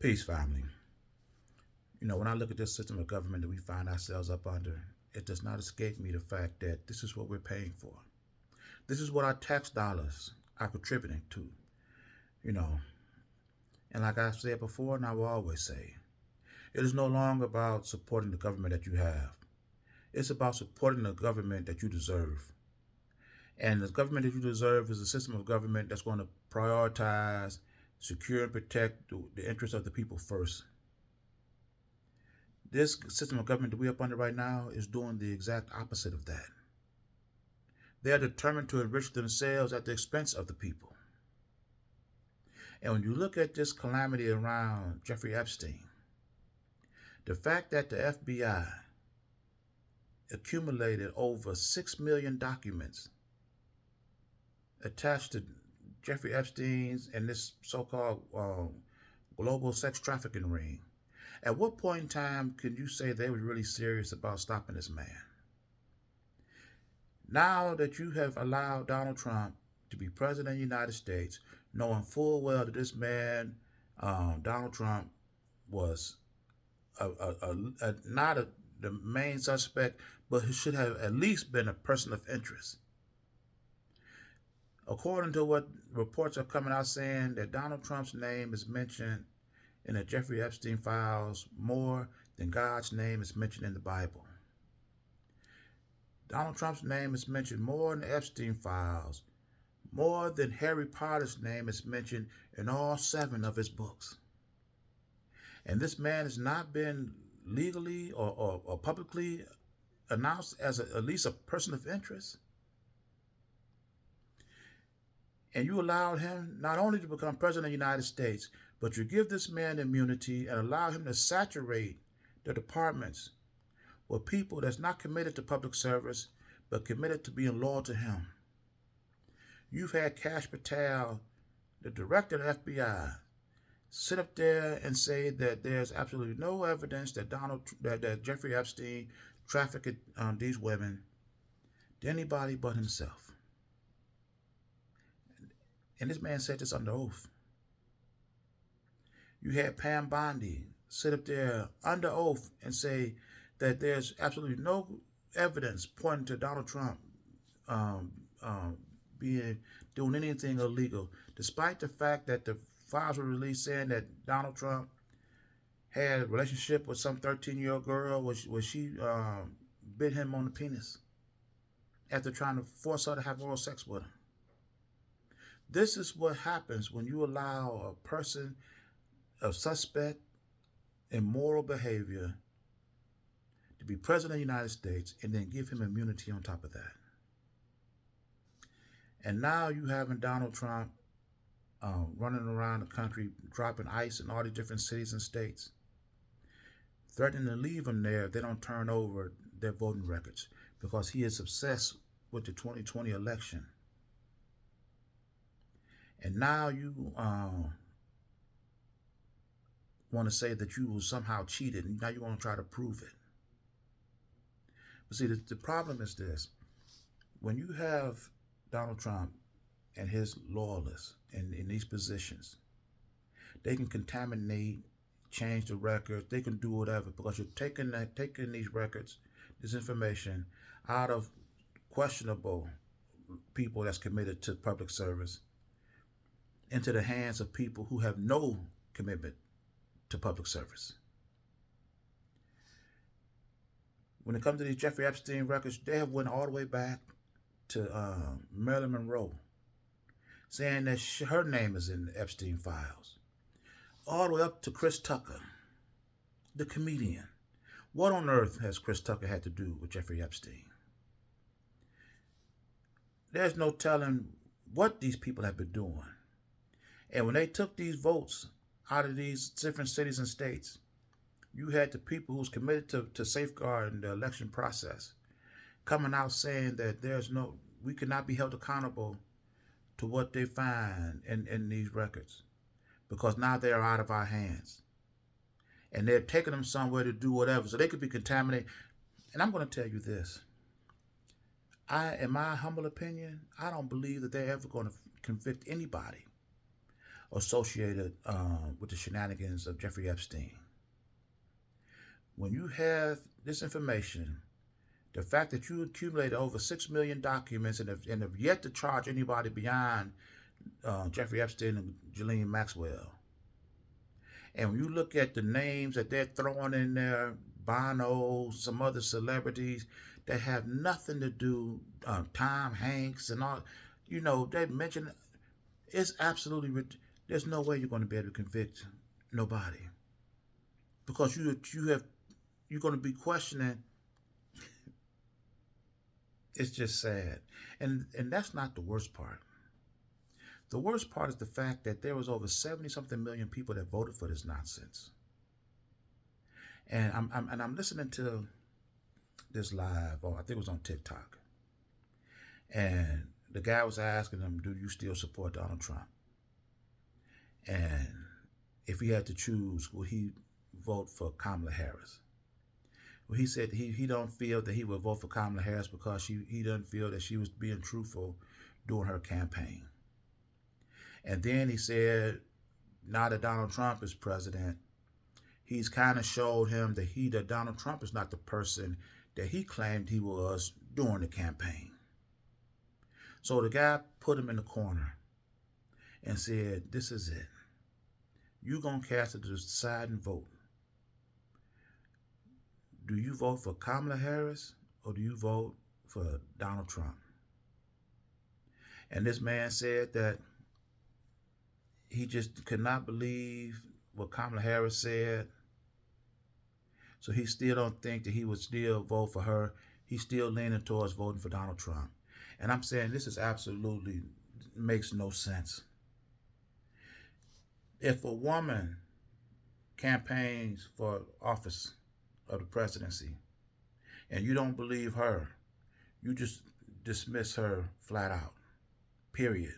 Peace, family. When I look at this system of government that we find ourselves up under, it does not escape me the fact that this is what we're paying for. This is what our tax dollars are contributing to, you know. And like I said before, and I will always say, it is no longer about supporting the government that you have. It's about supporting the government that you deserve. And the government that you deserve is a system of government that's going to prioritize, secure, and protect the interests of the people first. This system of government that we're up under right now is doing the exact opposite of that. They are determined to enrich themselves at the expense of the people. And when you look at this calamity around Jeffrey Epstein, the fact that the FBI accumulated over 6 million documents attached to Jeffrey Epstein's and this so-called global sex trafficking ring, at what point in time can you say they were really serious about stopping this man? Now that you have allowed Donald Trump to be president of the United States, knowing full well that this man, Donald Trump, was not the main suspect, but he should have at least been a person of interest. According to what reports are coming out saying that Donald Trump's name is mentioned in the Jeffrey Epstein files more than God's name is mentioned in the Bible. Donald Trump's name is mentioned more in the Epstein files, more than Harry Potter's name is mentioned in all 7 of his books. And this man has not been legally or publicly announced as at least a person of interest. And you allowed him not only to become president of the United States, but you give this man immunity and allow him to saturate the departments with people that's not committed to public service, but committed to being loyal to him. You've had Kash Patel, the director of the FBI, sit up there and say that there's absolutely no evidence that that Jeffrey Epstein trafficked these women to anybody but himself. And this man said this under oath. You had Pam Bondi sit up there under oath and say that there's absolutely no evidence pointing to Donald Trump doing anything illegal, despite the fact that the files were released saying that Donald Trump had a relationship with some 13-year-old girl where she bit him on the penis after trying to force her to have oral sex with him. This is what happens when you allow a person of suspect immoral behavior to be president of the United States and then give him immunity on top of that. And now you having Donald Trump running around the country dropping ice in all these different cities and states, threatening to leave them there if they don't turn over their voting records, because he is obsessed with the 2020 election. And now you want to say that you somehow cheated, and now you want to try to prove it. But see, the problem is this. When you have Donald Trump and his loyalists in these positions, they can contaminate, change the records, they can do whatever, because you're taking these records, this information, out of questionable people that's committed to public service into the hands of people who have no commitment to public service. When it comes to these Jeffrey Epstein records, they have went all the way back to Marilyn Monroe, saying that her name is in the Epstein files, all the way up to Chris Tucker, the comedian. What on earth has Chris Tucker had to do with Jeffrey Epstein? There's no telling what these people have been doing. And when they took these votes out of these different cities and states, you had the people who's committed to safeguarding the election process coming out saying that we cannot be held accountable to what they find in these records, because now they are out of our hands. And they're taking them somewhere to do whatever, so they could be contaminated. And I'm going to tell you this. In my humble opinion, I don't believe that they're ever going to convict anybody associated with the shenanigans of Jeffrey Epstein. When you have this information, the fact that you accumulated over 6 million documents and have yet to charge anybody beyond Jeffrey Epstein and Ghislaine Maxwell. And when you look at the names that they're throwing in there, Bono, some other celebrities that have nothing to do, Tom Hanks and all, they mention, it's absolutely, there's no way you're going to be able to convict nobody. Because you're going to be questioning. It's just sad. And that's not the worst part. The worst part is the fact that there was over 70-something million people that voted for this nonsense. And I'm listening to this live, or I think it was on TikTok. And the guy was asking him, do you still support Donald Trump? And if he had to choose, would he vote for Kamala Harris? Well, he said he don't feel that he would vote for Kamala Harris because he doesn't feel that she was being truthful during her campaign. And then he said, now that Donald Trump is president, he's kind of showed him that Donald Trump is not the person that he claimed he was during the campaign. So the guy put him in the corner and said, this is it. You're going to cast a deciding vote. Do you vote for Kamala Harris or do you vote for Donald Trump? And this man said that he just could not believe what Kamala Harris said. So he still don't think that he would still vote for her. He's still leaning towards voting for Donald Trump. And I'm saying this is absolutely makes no sense. If a woman campaigns for office of the presidency and you don't believe her, you just dismiss her flat out, period.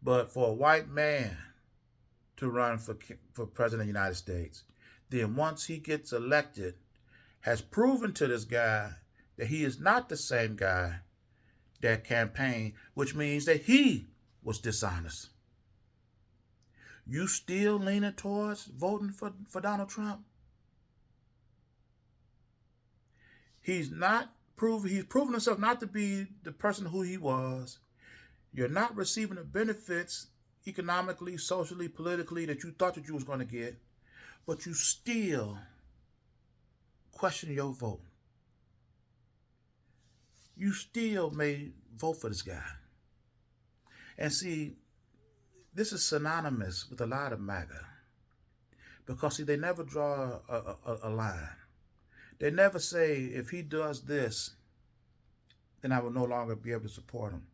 But for a white man to run for president of the United States, then once he gets elected, has proven to this guy that he is not the same guy that campaigned, which means that he was dishonest. You still leaning towards voting for Donald Trump? He's proven himself not to be the person who he was. You're not receiving the benefits economically, socially, politically that you thought that you was going to get, but you still question your vote. You still may vote for this guy. And see, this is synonymous with a lot of MAGA. Because see, they never draw a line. They never say, if he does this, then I will no longer be able to support him.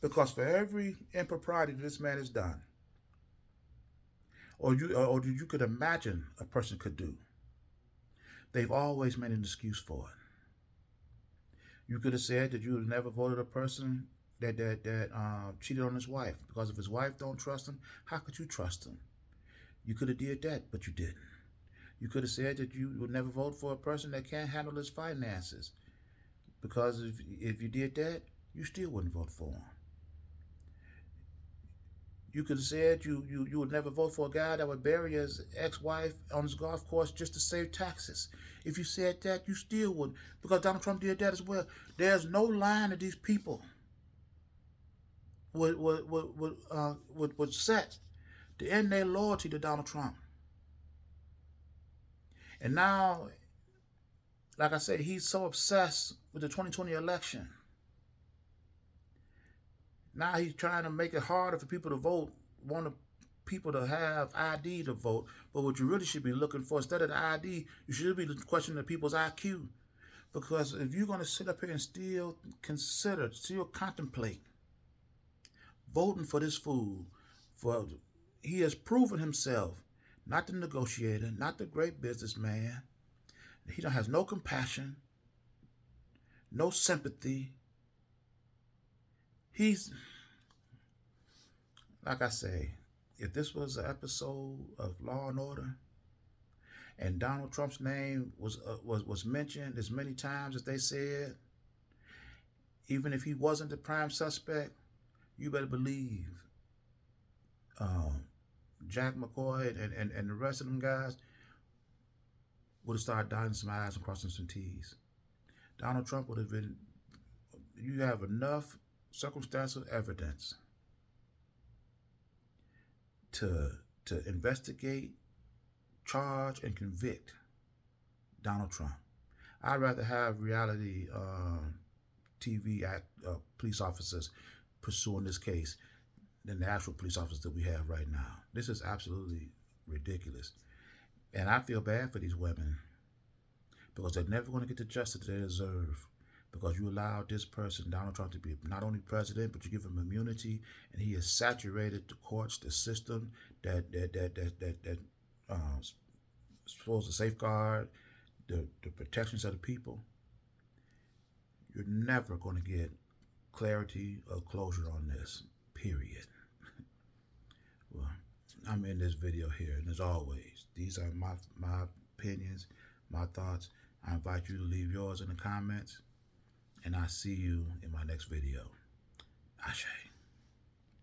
Because for every impropriety that this man has done, or you could imagine a person could do, they've always made an excuse for it. You could have said that you would never voted a person that cheated on his wife, because if his wife don't trust him, how could you trust him? You could have did that, but you didn't. You could have said that you would never vote for a person that can't handle his finances, because if you did that, you still wouldn't vote for him. You could have said you would never vote for a guy that would bury his ex-wife on his golf course just to save taxes. If you said that, you still wouldn't, because Donald Trump did that as well. There's no line that these people would set to end their loyalty to Donald Trump. And now, like I said, he's so obsessed with the 2020 election. Now he's trying to make it harder for people to vote, want people to have ID to vote. But what you really should be looking for, instead of the ID, you should be questioning the people's IQ. Because if you're going to sit up here and still contemplate voting for this fool, he has proven himself not the negotiator, not the great businessman. He has no compassion, no sympathy. He's, like I say, if this was an episode of Law and Order and Donald Trump's name was mentioned as many times as they said, even if he wasn't the prime suspect, you better believe um, Jack McCoy and the rest of them guys would have started dotting some I's and crossing some T's. Donald Trump would have been, you have enough circumstantial evidence to investigate, charge, and convict Donald Trump. I'd rather have reality TV police officers pursuing this case than the actual police officers that we have right now. This is absolutely ridiculous. And I feel bad for these women because they're never going to get the justice they deserve because you allowed this person, Donald Trump, to be not only president, but you give him immunity, and he has saturated the courts, the system that supposed to safeguard the protections of the people. You're never going to get clarity or closure on this, period. Well, I'm in this video here, and as always, these are my opinions, my thoughts. I invite you to leave yours in the comments, and I'll see you in my next video. Ashe.